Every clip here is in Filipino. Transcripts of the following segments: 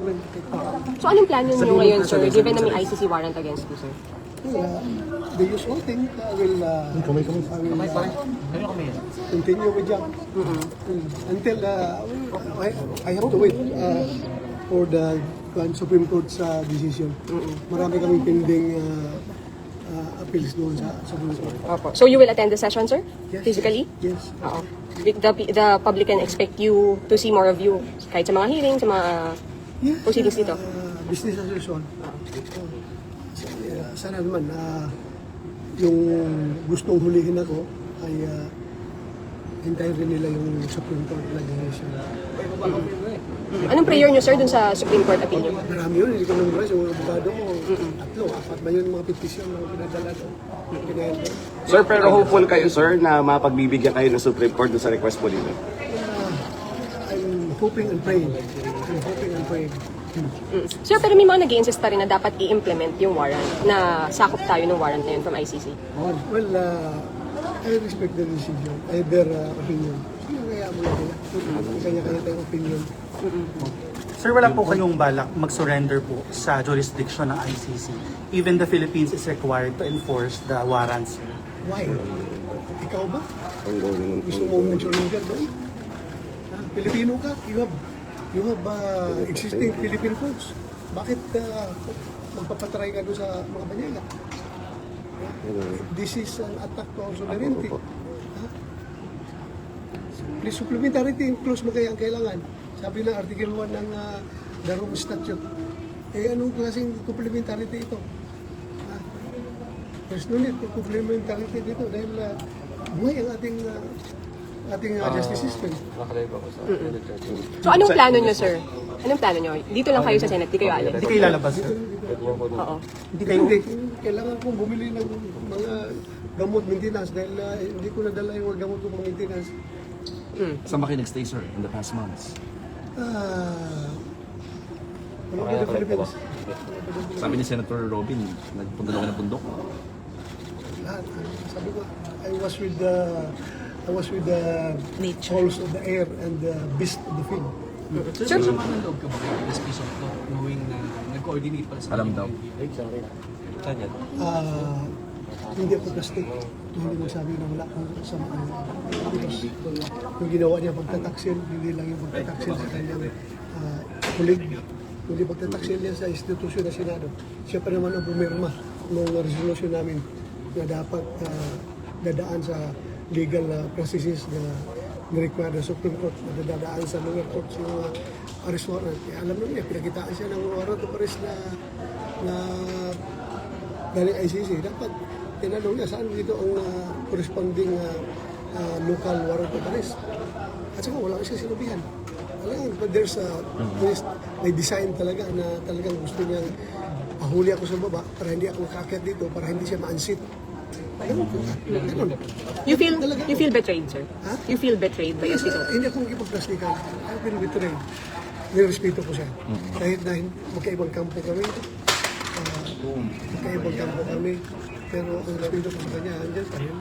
problem. So anong plano niyo ngayon, sir, given na may ICC warrant against you, sir? The usual thing, I will continue with job until I have to wait for the Supreme Court's decision. Marami kaming pending appeals doon sa Supreme Court. So you will attend the session, sir? Yes. Physically? Yes. Oo. The public can expect you to see more of you kahit sa mga hearings, sa mga proceedings dito? Business as usual. Sana naman yung gustong hulihin ako ay hintayin rin nila yung Supreme Court na decision. Anong prayer niyo, sir, dun sa Supreme Court opinion? Marami yun, hindi ko numbers. Yung abogado ko, 3, 4 ba yun mga petisyon na pinadala ko. Sir, pero hopeful kayo, sir, na mapagbibigyan kayo ng Supreme Court sa request po nila? I'm hoping and praying. Sir, pero may mga nag-i-insist pa rin na dapat i-implement yung warrant, na sakop tayo ng warrant na yun from ICC. Well, I respect the decision, their opinion. Sino kaya mo nila? Kanya-kanya tayong opinion. Sir, wala po kayong balak mag-surrender po sa jurisdiction ng ICC. Even the Philippines is required to enforce the warrants. Why? Ikaw ba? Gusto mo mag-surrender doon? Pilipino ka? You have existing Philippine codes. Bakit magpapatry ka doon sa mga banyaga? This is an attack to our sovereignty. Please, supplementarity clause mo kaya ang kailangan. Sabi ng Article 1 ng the Rome Statute. Anong klaseng complementarity ito? There's no need to complementarity dito dahil buhay ang ating justice system. So anong plano niyo, sir? Anong plano niyo? Dito lang kayo sa Senate, di kayo alam. Hindi kayo lalabas, sir. Oo. Hindi. Kailangan kong bumili ng mga gamot maintenance dahil hindi ko nadala yung mga gamot ko pang maintenance. Saan ba kayo nag-stay, sir, in the past months? Ano ba the Philippines? Sabi ni Senator Robin, nagpunta daw kayo ng bundok. Lahat. Sabi ko, I was with the halls of the air and the beast of the field. Sir, sama ng loob ka ba kayo this piece of thought, knowing na nag-coordinate pala sa Alam daw. Hindi ako plastic. Hindi magsabi na wala akong sama. Yung ginawa niya pagtataksil, hindi lang yung pagtataksil sa kanyang kulig. Hindi pagtataksil niya sa institusyon na Senado. Siya pa naman ang pumirma ng resolution namin na dapat dadaan sa legal processes na nirequire ng Supreme Court na dadaan sa lower courts ng arrest warrant. Alam naman niya, pinakitaan siya ng warrant of arrest na galing ICC. Dapat tinanong niya saan dito ang corresponding local warrant of arrest. At saka wala siya sinabihan. Alam, but may design talaga na talagang gusto niya pahuli ako sa baba para hindi ako makaakyat dito, para hindi siya ma-unseat. Ganun. You feel betrayed, sir? You feel betrayed by SC Soto? Hindi ako magkipagplastikan. I've been betrayed. Nirespeto ko siya. Kahit na magkaibang kampo kami, pero ang respeto ko sa kanya, andyan pa rin.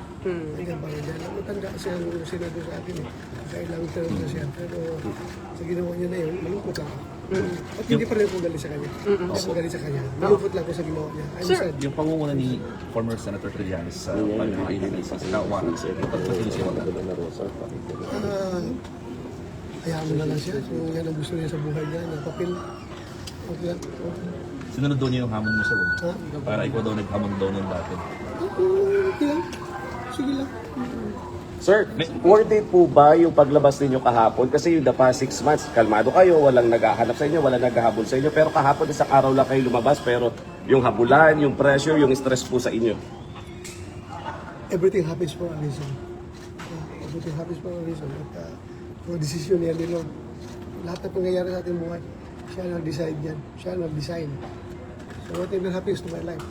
Andyan pa rin dyan. Matanda kasi ang senado sa akin eh. Kailangan term na siya. Pero sa ginawa niya na yun, malungkot ako. At hindi pa rin ako galit sa kanya. Hindi ako galit sa kanya. Malungkot lang ako sa ginawa niya. I'm sad. Yung pangunguna ni former Senator Trillanes sa pag-ICC na warrants, dapat matulisiwan na. Hayaan mo na lang siya. Kung yan ang gusto niya sa buhay niya, na papel. Okay lang. Sinunod daw niya yung hamon mo, sir. Ha? Para ikaw daw naghamon daw ng dati. Okay lang. Sige lang. Sir, worth it po ba yung paglabas ninyo kahapon? Kasi yung the past 6 months, kalmado kayo, walang naghahanap sa inyo, walang naghahabol sa inyo. Pero kahapon, isang araw lang kayo lumabas, pero yung habulan, yung pressure, yung stress po sa inyo. Everything happens for a reason. Everything happens for a reason. At mga desisyon niya ni Lord. Lahat na pangyayari sa ating buhay, siya nag-decide yan. Siya nag-design. So whatever happens to my life,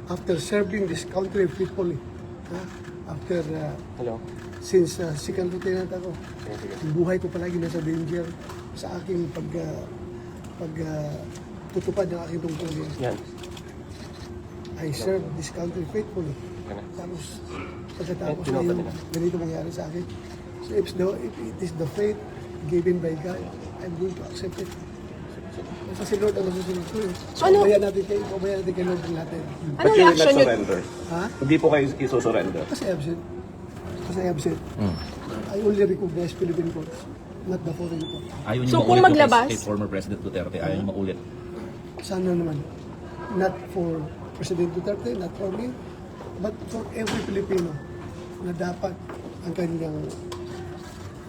after serving this country faithfully, after, since second lieutenant ako, yung buhay ko palagi nasa danger sa aking tutupad ng aking tungkulin. I serve this country faithfully. Tapos, pagkatapos na yung ganito mangyari sa akin, so if it is the faith given by God, I'm going to accept it. Sa si Lord ang masusunod. So ano- Pabayaan natin kay Lord ang lahat. Anong But you will reaction not niyo? surrender. Ha? Hindi po kayo isusurrender. Kasi absent. I only recognize Philippine courts, not the foreign court. Ayaw niyo So, maulit kung po maglabas- kay former President Duterte, ayaw niyo maulit. Sana naman. Not for President Duterte, not for me, but for every Filipino na dapat ang kanyang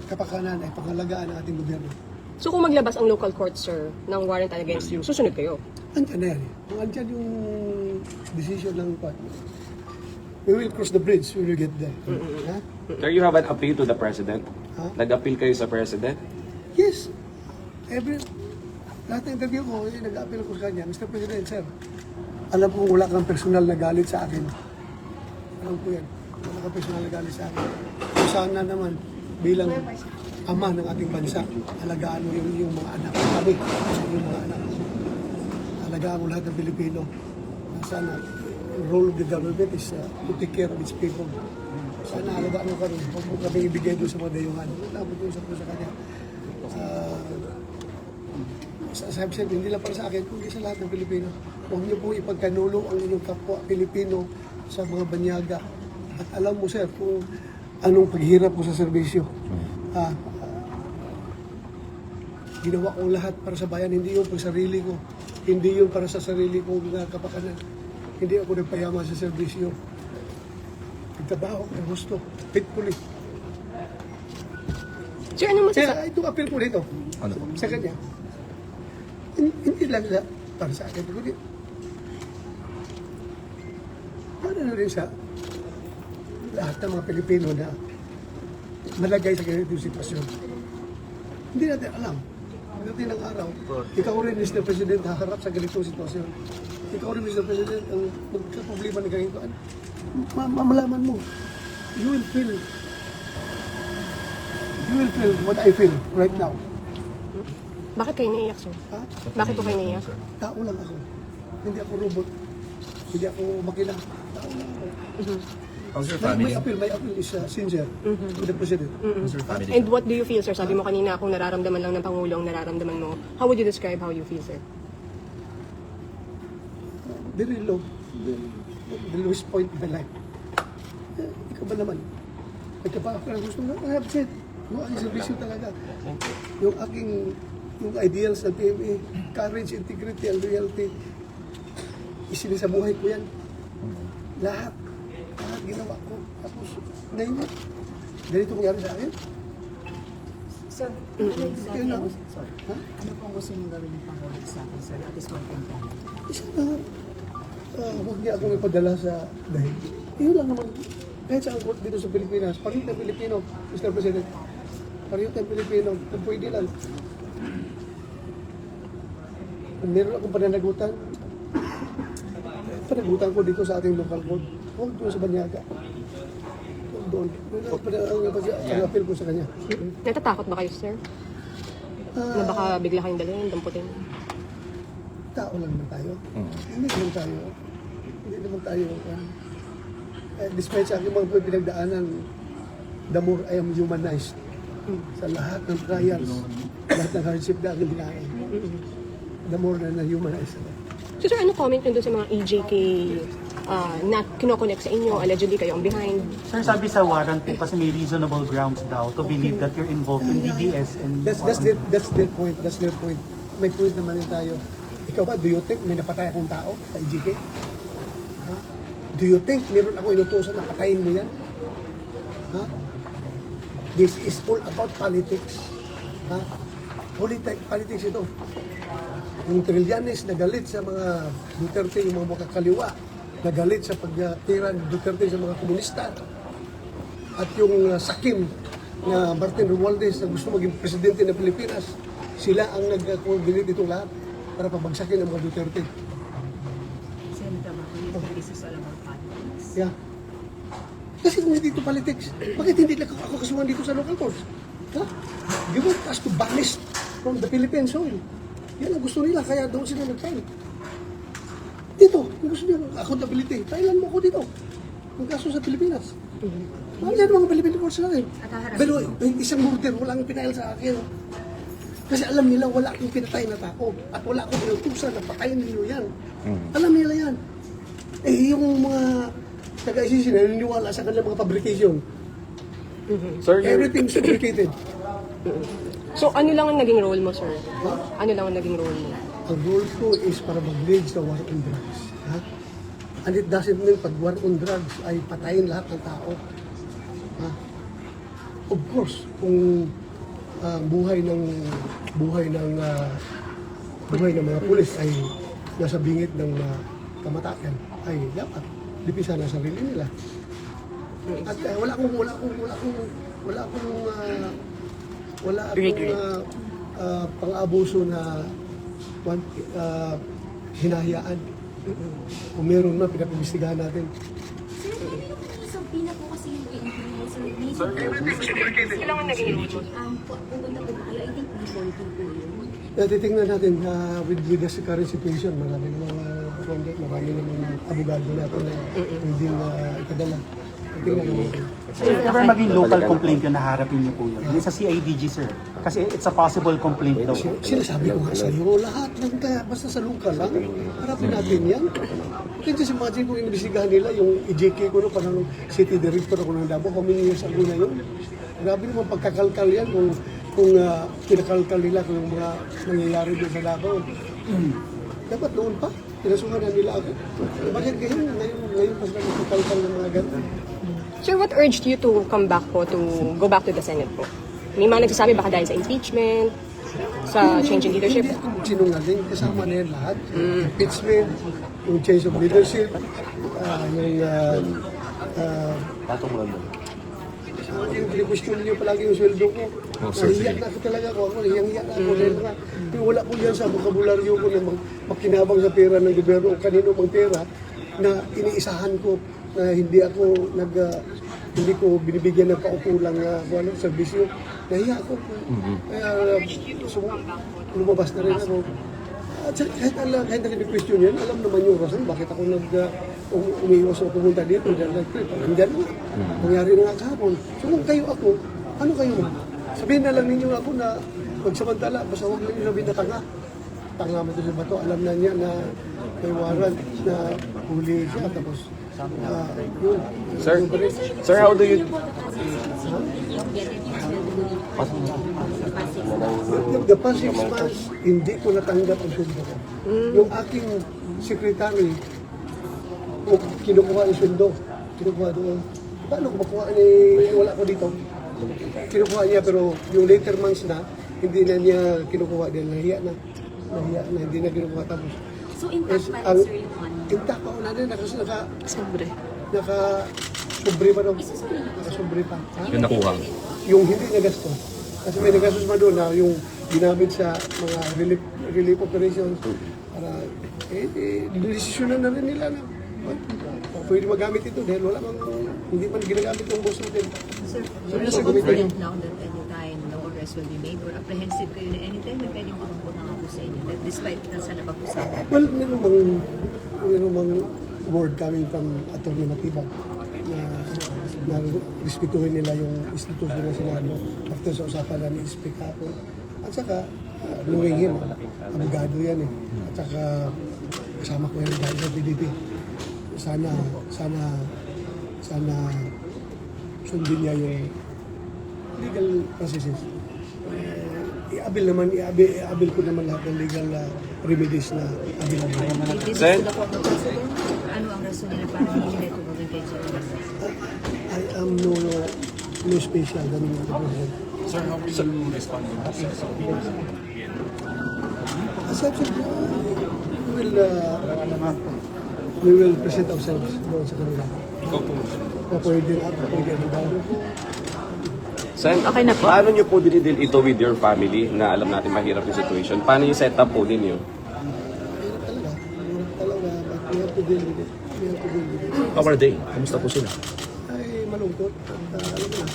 kapakanan ay pangalagaan ng ating gobyerno. So kung maglabas ang local court, sir, ng warrant against you, susunod kayo? Andyan na yan. Kung andyan yung decision ng court, we will cross the bridge when we get there. Ha? Sir, you have an appeal to the President? Huh? Nag-appeal kayo sa President? Yes. Lahat ng interview ko, nag-appeal ko sa kanya, Mr. President, sir, alam ko wala kang personal na galit sa akin. Alam ko yan. Wala kang personal na galit sa akin. So sana naman, bilang ama ng ating bansa, alagaan mo yung mga anak. Kami, yung mga anak. Alagaan mo lahat ng Pilipino. Sana, the role of the government is to take care of its people. Sana alagaan mo kami. Huwag mo kami ibigay doon sa mga dayuhan. Dapat doon sa kanya. Sabi siya, hindi lang para sa akin, kundi sa lahat ng Pilipino. Huwag niyo po ipagkanulo ang inyong kapwa Pilipino sa mga banyaga. At alam mo, sir, kung anong paghirap ko sa serbisyo. Ginawa kong lahat para sa bayan, hindi yun para sarili ko. Hindi yun para sa sarili kong kapakanan. Hindi ako nagpayama sa serbisyo. Nagtrabaho ng gusto, faithfully. Sir, anong masasabi? Kaya ito appeal ko dito Ano po? sa kanya. Hindi lang sa para sa akin, kundi para na rin sa lahat ng mga Pilipino na malagay sa ganitong sitwasyon. Hindi natin alam. Pagdating ng araw, ikaw rin, Mr. President, haharap sa ganitong sitwasyon. Ikaw rin, Mr. President, ang magkaproblema na ganito. Mamalaman mo. You will feel what I feel right now. Bakit kayo naiiyak, sir? Ha? Bakit po kayo naiiyak? Tao lang ako. Hindi ako robot. Hindi ako makina. Tao lang ako. How's your My family? appeal is sincere with the President. How's your family? And what do you feel, sir? Sabi mo kanina, kung nararamdaman lang ng Pangulo ang nararamdaman mo. How would you describe how you feel, sir? Very low. The lowest point in my life. Ikaw ba naman? Nagkapa ako ng gusto nga. I have said, yung aking servisyo talaga. Yung aking ideals ng PMA, courage, integrity, and loyalty, isinisabuhay ko yan. Lahat ginawa ko. Tapos, ngayon, ganito mangyari sa akin. Sir, Kaya na, ha? ano pong gusto niyong gawin ng Pangulo sa akin, sir, at this point in time? Isa na, huwag niya akong ipadala sa dahil. Yun lang naman. Kahit sa court dito sa Pilipinas, parit ng Pilipino, Mr. President, parit ng Pilipino, kung pwede lang. Kung meron akong pananagutan ko dito sa ating local court. Huwag doon sa Banyaga. Huwag doon. Ang appeal ko sa kanya. Natatakot ba kayo, sir? Na baka bigla kayong dalhin, damputin? Tao lang naman tayo. Hindi naman tayo. Despite sa aking mga pinagdaanan, the more I am humanized sa lahat ng trials, lahat ng hardship na aking dinain, the more na na-humanize ako. So, sir, ano comment nyo doon sa mga EJK na kinoconnect sa inyo? Allegedly kayo ang behind. Sir, sabi sa warrant po kasi may reasonable grounds daw to believe that you're involved in DDS and... That's their point. That's their point. May point naman din tayo. Ikaw ba, do you think may napatay akong tao sa EJK? Ha? Do you think meron ako inutusan na patayin mo yan? Ha? This is all about politics. Ha? Politics ito. Yung Trillanes nagalit sa mga Duterte, yung mga makakaliwa, nagalit sa pagtira ni Duterte sa mga komunista. At yung Sakim na Martin Romualdez na gusto maging presidente ng Pilipinas, sila ang nag-coordinate itong lahat para pabagsakin ang mga Duterte. Senator, bakit this is all about politics? Yeah. Kasi kung hindi ito politics, bakit hindi lang ako kasuhan dito sa local courts? Ha? You want us to banish from the Philippine soil. Yan ang gusto nila, kaya doon sila nag-file. Dito, kung gusto nila accountability, filean mo ako dito. Ang kaso sa Pilipinas. Wala yan mga Philippine courts na rin. Pero yung isang murder, walang pinail sa akin. Kasi alam nila wala akong pinatay na tao at wala akong pinutusan na patayin ninyo yan. Alam nila yan. Eh, yung mga taga-ICC na naniniwala sa kanilang mga fabrication, Sir, everything's fabricated. So, ano lang ang naging role mo, sir? Ano lang ang naging role mo? Ang role ko is para mag-lead sa war on drugs. Ha? And it doesn't mean pag war on drugs ay patayin lahat ng tao. Ha? Of course, kung buhay ng mga pulis ay nasa bingit ng kamatayan, ay dapat lipisan ang sarili nila. At wala akong pang-abuso na hinahayaan. Kung meron man, pinapibistigahan natin. Sir, pina po kasi yung sir. Kailangan naging role mo. Pupunta po kayo, I think before po yun. Titingnan natin with the current situation, marami namang abogado natin na hindi ikadala. Titingnan natin. If ever maging local complaint yun, naharapin niyo po yun. Hindi sa CIDG, sir. Kasi it's a possible complaint daw. Sinasabi ko nga sa'yo, lahat ng basta sa local lang, harapin natin yan. Kaya just imagine kung imbisigahan nila yung EJK ko no, parang city director ako ng Davao, how many years ago na yun? Grabe naman pagkakalkal yan kung pinakalkal nila kung yung mga nangyayari doon sa Davao. Dapat noon pa, pinasuhan na nila ako. Bakit ngayon pa sila nagkakalkal ng mga ganun? Sir, what urged you to come back po, to go back to the Senate po? May mga nagsasabi baka dahil sa impeachment, sa change in leadership? Hindi ako sinungaling, kasama na yan lahat. Impeachment, yung change of leadership, yung kini-question niyo palagi yung sweldo ko. Nahiyak na ako talaga ako. Hiyang-hiyak na ako. Dahil nga, wala po yan sa vokabularyo ko na makinabang sa pera ng gobyerno o kanino mang pera na iniisahan ko na hindi ko binibigyan ng paukulang serbisyo. Nahiya ako. Kaya lumabas na rin ako. At kahit nag-question yan, alam naman yung rason bakit ako umiiwas o pumunta dito. Nandiyan na. Nangyari na nga kahapon. So kung kayo ako, ano kayo? Sabihin na lang ninyo ako na magsamantala, basta huwag lang sabihin na tanga. Tanga mo ito sa bato. Alam na niya na may warrant na huli siya. Tapos, yun. Sir, how do you... The past 6 months, hindi ko natanggap ang sweldo ko. Yung aking secretary, kinukuha ang sweldo. Kinukuha doon. Paano ko makuha wala ko dito? Kinukuha niya pero yung later months na, hindi na niya kinukuha dahil nahiya na, hindi na kinukuha tapos. So intact pa rin, sir, yung ano? Intact pa una din, naka-sobre pa daw. Naka-sobre pa. Ha? Yung nakuha. Yung hindi nagastos. Kasi may nagastos pa doon na yung ginamit sa mga relief operations para desisyonan na rin nila na pwede magamit ito dahil wala mang hindi man ginagamit yung boss natin. Sir, are you confident now that anytime no arrest will be made or apprehensive kayo na anytime na pwedeng kumampo ng ako sa inyo that despite na sa napag-usapan? Well, meron mang word coming from Atty. Matibag na respetuhin nila yung institusyon na Senado after sa usapan na ni-speak ako. At saka, knowing him, abogado yan eh. At saka, kasama ko yan dahil sa PDP. Sana sundin niya yung legal processes. Iabil ko naman lahat ng legal remedies na available. Sen? Ano ang rason nila para hindi ito maging kayo sa I am no special than the president. Sir, how will you respond to this? As such, we will present ourselves doon sa kanila. Pwede abogado ko. Sen, paano nyo po dinidil ito with your family na alam natin mahirap yung situation? Paano yung setup po ninyo? Mahirap talaga. But we have to deal with it. How are they? Kamusta po sila? Ay, malungkot. At alam mo na.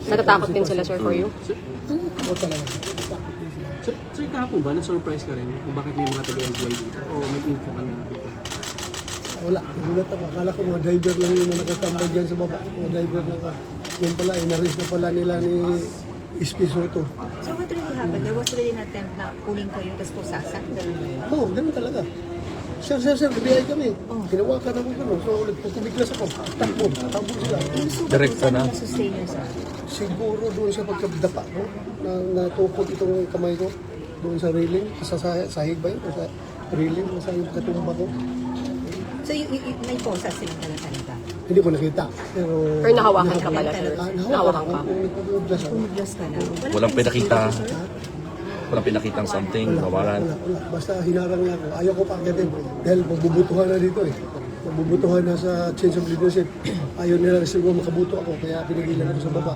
Natatakot din sila, sir, for you? Oo talaga. Takot din sila. Sir, kahapon ba, na-surprise ka rin kung bakit may mga taga-LGI dito? O may info ka na dito? Wala. Nagulat ako. Akala ko mga driver lang yung nakatambay dyan sa baba. Mga driver lang. Yan pala, inaris na pala nila ni ispiso ito. So what really happened? There was really an attempt na kunin kayo tapos pusasak. Ganun ba yun? Oo, ganun talaga. Sir, nabiyay kami. Ginawa ka naman gano'n. So, nagpupumiglas ako. Takbo sila. Yung sugat Direkta na. sustain niya sa Siguro doon sa pagkabdapa ko, na natukod itong kamay ko, doon sa railing, sa sahig ba yun? O sa railing, sa yung katumba ko. So may posa silang talaga. Hindi ko nakita. Pero... Or nahawakan ka pala, sir? Nahawakan Nahawakan ka. ko. Nagpupumiglas ako. Pumiglas ka na. Walang pinakita. sir? Walang pinakitang something, nawalan. Wala. Basta hinarang niya ako. Ayaw ko pa akitin. Dahil mabubutuhan na dito eh. Mabubutuhan na sa change of leadership. Ayaw nila siguro makabuto ako. Kaya pinigilan ako sa baba.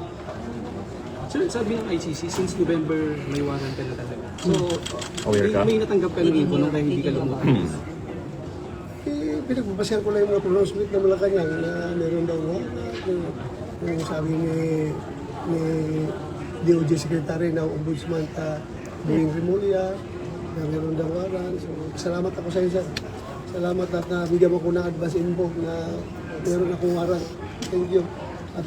Sir, sabi ng ICC, since November may warrant ka na talaga. So, Aware ka? may natanggap ka ng info nung kaya hindi ka lumutang. Pinagpapasyal ko lang yung mga pronouncement na Malacanang na meron daw yung sabi ni DOJ Secretary na Ombudsman Buing Rimulya na meron daw warrant. So, salamat ako sa isa. Salamat at nabigyan mo ko ng advance info na meron akong warrant. Thank you. At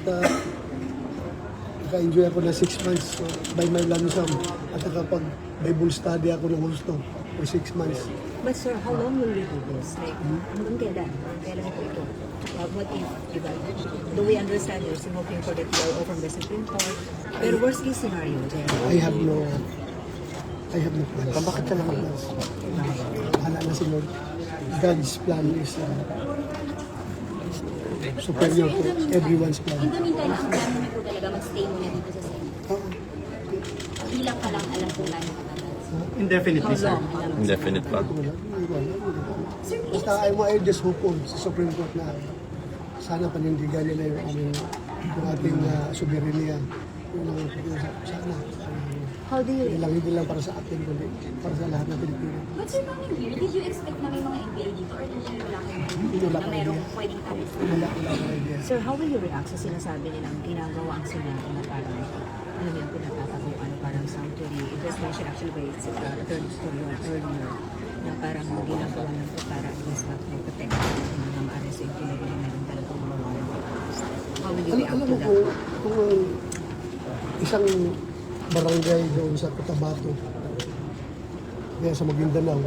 naka-enjoy ako na 6 months by my lump sum. At nakapag Bible study ako ng gusto for 6 months. But sir, how long will we do this? Like, hanggang kailan? Kailan po ito? What if, diba? Do we understand you're still hoping for the TRO from the Supreme Court? Pero worst case scenario, then, I have no plans. Bakit ka naman plans? Bahala na si Lord. God's plan is superior to everyone's In plan. the meantime, ang plano niyo po talaga mag-stay muna dito sa Senate. Oo. Ilang pa lang alam po namin katagal. Indefinitely, sir. Indefinite pa. Basta I just hope po sa Supreme Court na sana panindigan nila yung ating soberanya. Yun ang pag-iusap. Sana. how do you Hindi lang para sa atin, kundi para sa lahat ng Pilipino. But sir, coming here, did you expect na may mga NPA dito or hindi wala kayo Wala na ko merong idea. pwedeng tapos? Wala akong idea. Sir, how will you react sa sinasabi nilang ginagawa ang Senado na parang, ano yung pinatataguan, parang sanctuary investigation actually by Attorney Sorion earlier, na parang ginagawa ng po para at least not to protect yung mga ma-arrest yung pinag na meron talagang mga warrant of arrest. How will you react Alam to mo that? kung isang barangay doon sa Cotabato, kaya sa Maguindanao,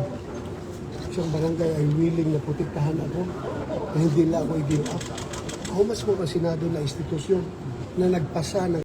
isang barangay ay willing na protektahan ako na hindi na ako i-give up. How much more ang Senado na institusyon na nagpasa ng